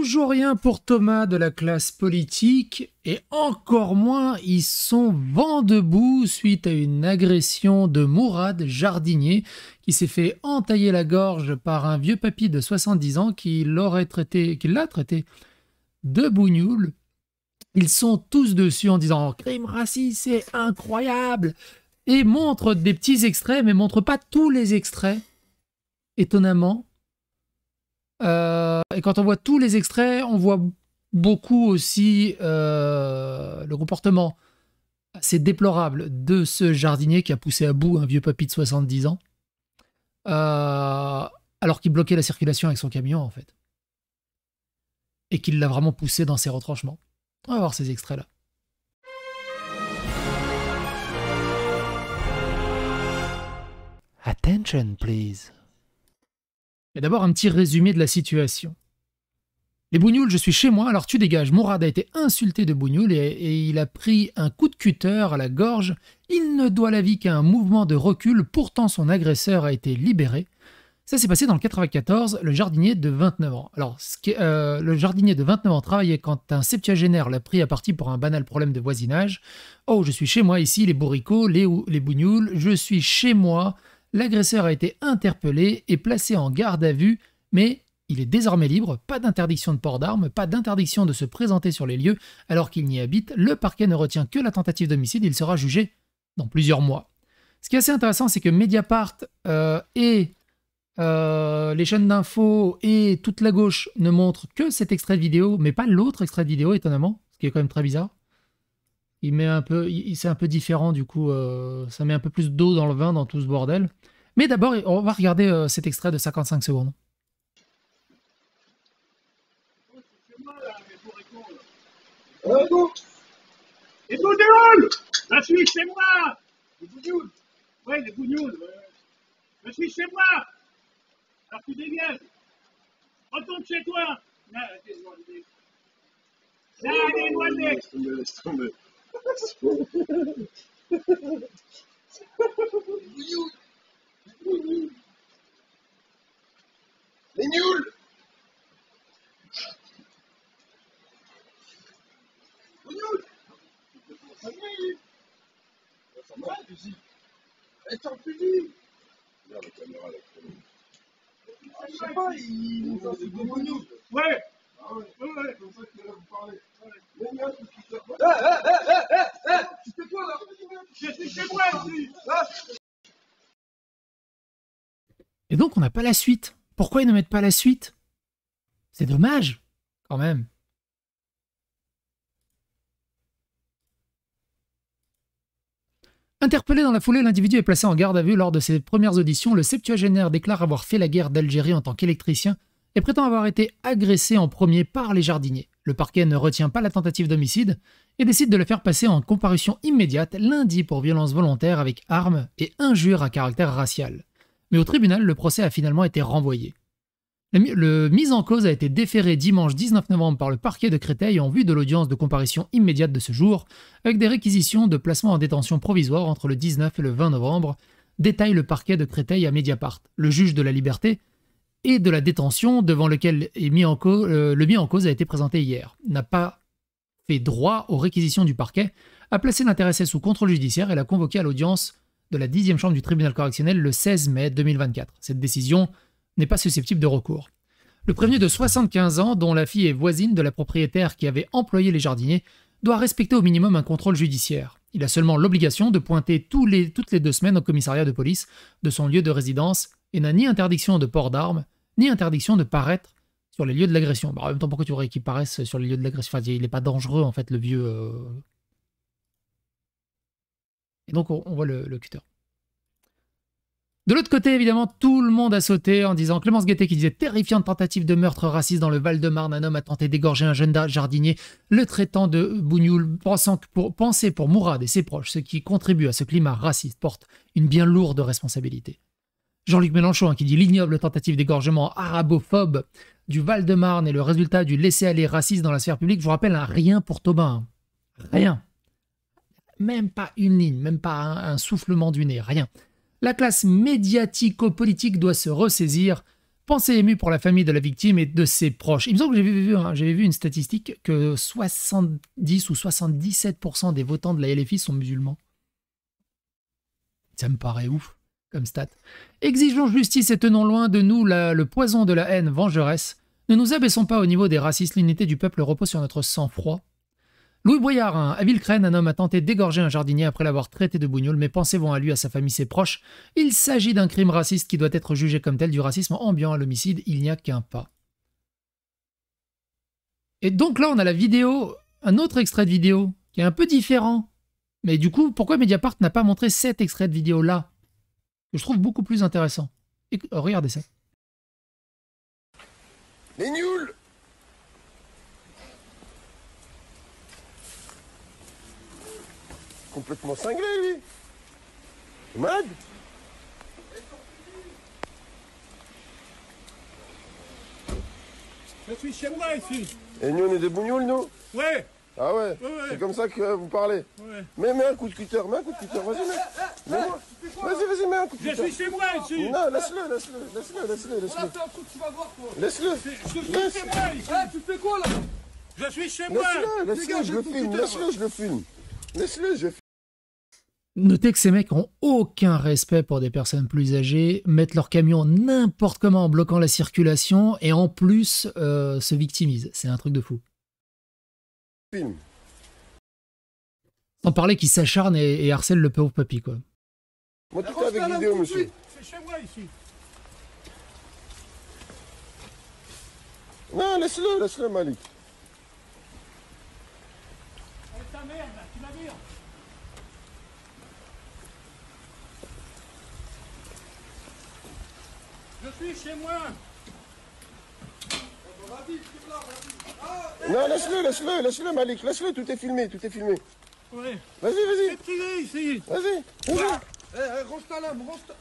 toujours rien pour Thomas de la classe politique, et encore moins ils sont vent debout suite à une agression de Mourad, jardinier, qui s'est fait entailler la gorge par un vieux papy de 70 ans qui l'a traité de bougnoule. Ils sont tous dessus en disant « Crime raciste, c'est incroyable !» et montrent des petits extraits, mais montrent pas tous les extraits, étonnamment. Et quand on voit tous les extraits, on voit beaucoup aussi le comportement assez déplorable de ce jardinier qui a poussé à bout un vieux papy de 70 ans, alors qu'il bloquait la circulation avec son camion, en fait. Et qu'il l'a vraiment poussé dans ses retranchements. On va voir ces extraits-là. Attention, please. Et d'abord, un petit résumé de la situation. Les bougnoules, je suis chez moi, alors tu dégages. Mourad a été insulté de bougnoule et il a pris un coup de cutter à la gorge. Il ne doit la vie qu'à un mouvement de recul, pourtant son agresseur a été libéré. Ça s'est passé dans le 94, le jardinier de 29 ans. Alors, le jardinier de 29 ans travaillait quand un septuagénaire l'a pris à partie pour un banal problème de voisinage. Oh, je suis chez moi ici, les bourricots, les bougnoules, je suis chez moi. L'agresseur a été interpellé et placé en garde à vue, mais il est désormais libre, pas d'interdiction de port d'armes, pas d'interdiction de se présenter sur les lieux alors qu'il n'y habite. Le parquet ne retient que la tentative d'homicide, il sera jugé dans plusieurs mois. Ce qui est assez intéressant, c'est que Mediapart et les chaînes d'infos et toute la gauche ne montrent que cet extrait de vidéo, mais pas l'autre extrait de vidéo, étonnamment, ce qui est quand même très bizarre. C'est un peu différent, du coup, ça met un peu plus d'eau dans le vin dans tout ce bordel. Mais d'abord, on va regarder cet extrait de 55 secondes. Les bougnoules! Je suis chez moi! Les bougnoules! Ouais, les bougnoules! Je suis chez moi! Alors tu dégages! Retourne chez toi! Là, laissez-moi le nez! Là, allez-moi le nez! Laisse tomber! Les bougnoules! Les bougnoules! Les nuls! Bougnoules! Ça va, le fusil. Attends, le fusil. Regarde la caméra, là. Je sais pas, il nous a fait des bougnoules. Ouais. Ah ouais, ouais, comme ça que vous parlez. Les gars, tu te fais. Tu fais quoi, là? Je suis chez moi, aussi. Et donc, on n'a pas la suite. Pourquoi ils ne mettent pas la suite? C'est dommage, quand même. Interpellé dans la foulée, l'individu est placé en garde à vue lors de ses premières auditions. Le septuagénaire déclare avoir fait la guerre d'Algérie en tant qu'électricien et prétend avoir été agressé en premier par les jardiniers. Le parquet ne retient pas la tentative d'homicide et décide de le faire passer en comparution immédiate lundi pour violence volontaire avec arme et injure à caractère racial. Mais au tribunal, le procès a finalement été renvoyé. Le mise en cause a été déféré dimanche 19 novembre par le parquet de Créteil en vue de l'audience de comparution immédiate de ce jour, avec des réquisitions de placement en détention provisoire entre le 19 et le 20 novembre, détaille le parquet de Créteil à Mediapart. Le juge de la liberté et de la détention, devant lequel le mis en cause a été présenté hier, n'a pas fait droit aux réquisitions du parquet, a placé l'intéressé sous contrôle judiciaire et l'a convoqué à l'audience de la 10e chambre du tribunal correctionnel le 16 mai 2024. Cette décision n'est pas susceptible de recours. Le prévenu de 75 ans, dont la fille est voisine de la propriétaire qui avait employé les jardiniers, doit respecter au minimum un contrôle judiciaire. Il a seulement l'obligation de pointer toutes les 2 semaines au commissariat de police de son lieu de résidence et n'a ni interdiction de port d'armes, ni interdiction de paraître sur les lieux de l'agression. En même temps, pourquoi tu voudrais qu'il paraisse sur les lieux de l'agression? Enfin, il n'est pas dangereux, en fait, le vieux... Et donc, on voit le cutter. De l'autre côté, évidemment, tout le monde a sauté en disant Clémence Guettet qui disait terrifiante tentative de meurtre raciste dans le Val-de-Marne. Un homme a tenté d'égorger un jeune jardinier, le traitant de bougnoule, penser pour Mourad et ses proches, ce qui contribue à ce climat raciste, porte une bien lourde responsabilité. Jean-Luc Mélenchon qui dit l'ignoble tentative d'égorgement arabophobe du Val-de-Marne est le résultat du laisser-aller raciste dans la sphère publique. Je vous rappelle, un rien pour Tobin. Rien. Même pas une ligne, même pas un soufflement du nez, rien. La classe médiatico-politique doit se ressaisir. Pensée émue pour la famille de la victime et de ses proches. Il me semble que j'avais vu une statistique que 70 ou 77% des votants de la LFI sont musulmans. Ça me paraît ouf comme stat. Exigeons justice et tenons loin de nous le poison de la haine vengeresse. Ne nous abaissons pas au niveau des racistes, l'unité du peuple repose sur notre sang-froid. Louis Boyard, à Villecrène, un homme a tenté d'égorger un jardinier après l'avoir traité de bougnoul, mais pensez vont à lui, à sa famille, ses proches. Il s'agit d'un crime raciste qui doit être jugé comme tel, du racisme ambiant à l'homicide, il n'y a qu'un pas. Et donc là, on a la vidéo, un autre extrait de vidéo, qui est un peu différent. Mais du coup, pourquoi Mediapart n'a pas montré cet extrait de vidéo-là, que je trouve beaucoup plus intéressant. Et, regardez ça. Les nuls. Complètement cinglé, lui. Malade. Je suis chez moi ici. Et nous, on est des bougnoules, nous? Ouais. Ah ouais, Ouais. C'est comme ça que vous parlez. Ouais. Mets un coup de cutter, vas-y, mets-moi. Vas-y, mets un coup de Je cutter. suis chez moi ici. Non, laisse-le. Fais un truc, tu vas voir toi. Laisse-le. Je suis chez moi ici. Tu fais quoi là? Je suis chez moi. Laisse-le, je le filme. Laisse-le, je filme. Notez que ces mecs ont aucun respect pour des personnes plus âgées, mettent leur camion n'importe comment en bloquant la circulation et en plus se victimisent. C'est un truc de fou. Filme. Sans parler qu'ils s'acharnent et harcèlent le pauvre papy, quoi. Moi, tout est avec vidéo, monsieur. C'est chez moi ici. Non, laisse-le, Malik. Ta merde, là, tu la vires. Je suis chez moi. Non, laisse-le, Malik. Laisse-le, tout est filmé. Ouais. Vas-y. C'est tiré ici. Vas-y. Range ta lame, range ta...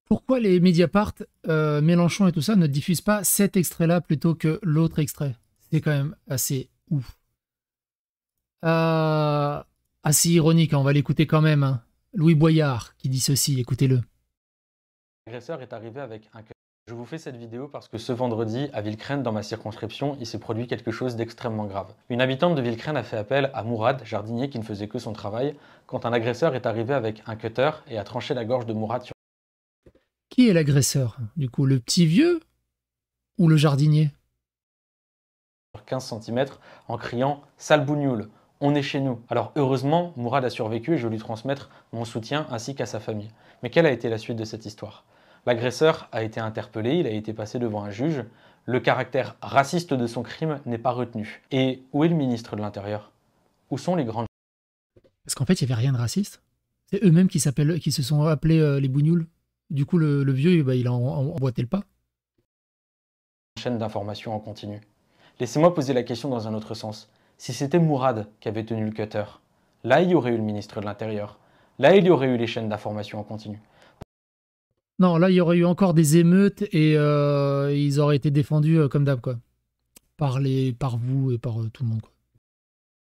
Pourquoi les Mediapart, Mélenchon et tout ça ne diffusent pas cet extrait-là plutôt que l'autre extrait? C'est quand même assez ouf. Assez ironique, hein, on va l'écouter quand même. Hein. Louis Boyard qui dit ceci, écoutez-le. L'agresseur est arrivé avec un cœur. Je vous fais cette vidéo parce que ce vendredi, à Villecrène, dans ma circonscription, il s'est produit quelque chose d'extrêmement grave. Une habitante de Villecrène a fait appel à Mourad, jardinier qui ne faisait que son travail, quand un agresseur est arrivé avec un cutter et a tranché la gorge de Mourad sur Qui est l'agresseur? Du coup, le petit vieux ou le jardinier? 15 cm en criant « Sale bougnoule, on est chez nous ». Alors heureusement, Mourad a survécu et je lui transmettre mon soutien ainsi qu'à sa famille. Mais quelle a été la suite de cette histoire? L'agresseur a été interpellé, il a été passé devant un juge. Le caractère raciste de son crime n'est pas retenu. Et où est le ministre de l'Intérieur? Où sont les grandes Parce qu'en fait, il n'y avait rien de raciste. C'est eux-mêmes qui se sont appelés les bougnoules. Du coup, le vieux, bah, il a emboîté le pas. chaînes d'information en continu? Laissez-moi poser la question dans un autre sens. Si c'était Mourad qui avait tenu le cutter, là il y aurait eu le ministre de l'Intérieur. Là il y aurait eu les chaînes d'information en continu. Non, là, il y aurait eu encore des émeutes et ils auraient été défendus comme d'hab, quoi. Par vous et par tout le monde, quoi.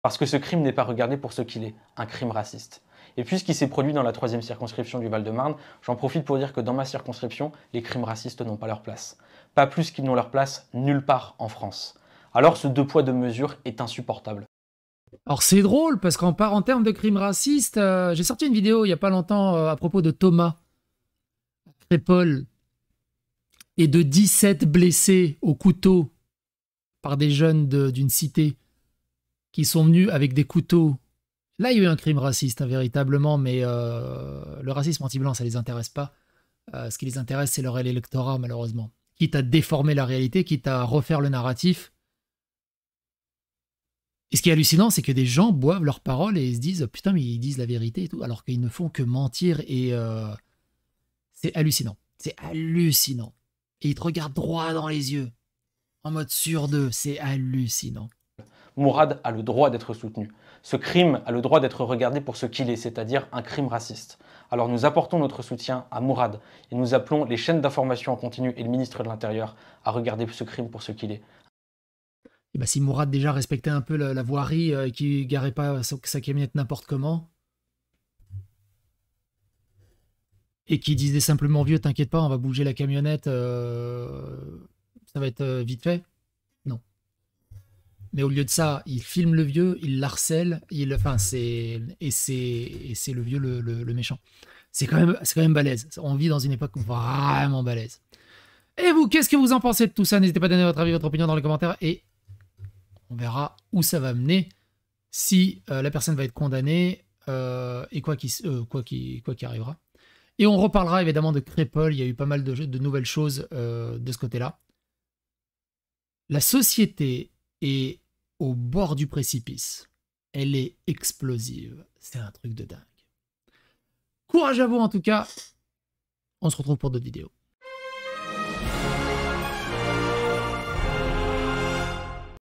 Parce que ce crime n'est pas regardé pour ce qu'il est, un crime raciste. Et puisqu'il s'est produit dans la 3e circonscription du Val-de-Marne, j'en profite pour dire que dans ma circonscription, les crimes racistes n'ont pas leur place. Pas plus qu'ils n'ont leur place nulle part en France. Alors ce deux poids deux mesures est insupportable. Alors c'est drôle parce qu'en termes de crimes racistes, j'ai sorti une vidéo il n'y a pas longtemps à propos de Thomas Crépol et de 17 blessés au couteau par des jeunes d'une cité qui sont venus avec des couteaux. Là, il y a eu un crime raciste, hein, véritablement, mais le racisme anti-blanc, ça les intéresse pas. Ce qui les intéresse, c'est leur électorat, malheureusement. Quitte à déformer la réalité, quitte à refaire le narratif. Et ce qui est hallucinant, c'est que des gens boivent leurs paroles et ils se disent « Putain, mais ils disent la vérité et tout », alors qu'ils ne font que mentir et c'est hallucinant. C'est hallucinant. Et ils te regardent droit dans les yeux, en mode sur d'eux. C'est hallucinant. Mourad a le droit d'être soutenu. Ce crime a le droit d'être regardé pour ce qu'il est, c'est-à-dire un crime raciste. Alors nous apportons notre soutien à Mourad et nous appelons les chaînes d'information en continu et le ministre de l'Intérieur à regarder ce crime pour ce qu'il est. Et bah, si Mourad déjà respectait un peu la voirie et qu'il garait pas sa camionnette n'importe comment, et qui disait simplement vieux, t'inquiète pas, on va bouger la camionnette, ça va être vite fait. Non. Mais au lieu de ça, il filme le vieux, il l'harcèle, enfin c'est le vieux le méchant. C'est quand même balèze. On vit dans une époque vraiment balèze. Et vous, qu'est-ce que vous en pensez de tout ça? N'hésitez pas à donner votre avis, votre opinion dans les commentaires et on verra où ça va mener, si la personne va être condamnée et quoi qu'il arrivera. Et on reparlera évidemment de Crépol. Il y a eu pas mal de nouvelles choses de ce côté-là. La société est au bord du précipice. Elle est explosive. C'est un truc de dingue. Courage à vous en tout cas. On se retrouve pour d'autres vidéos.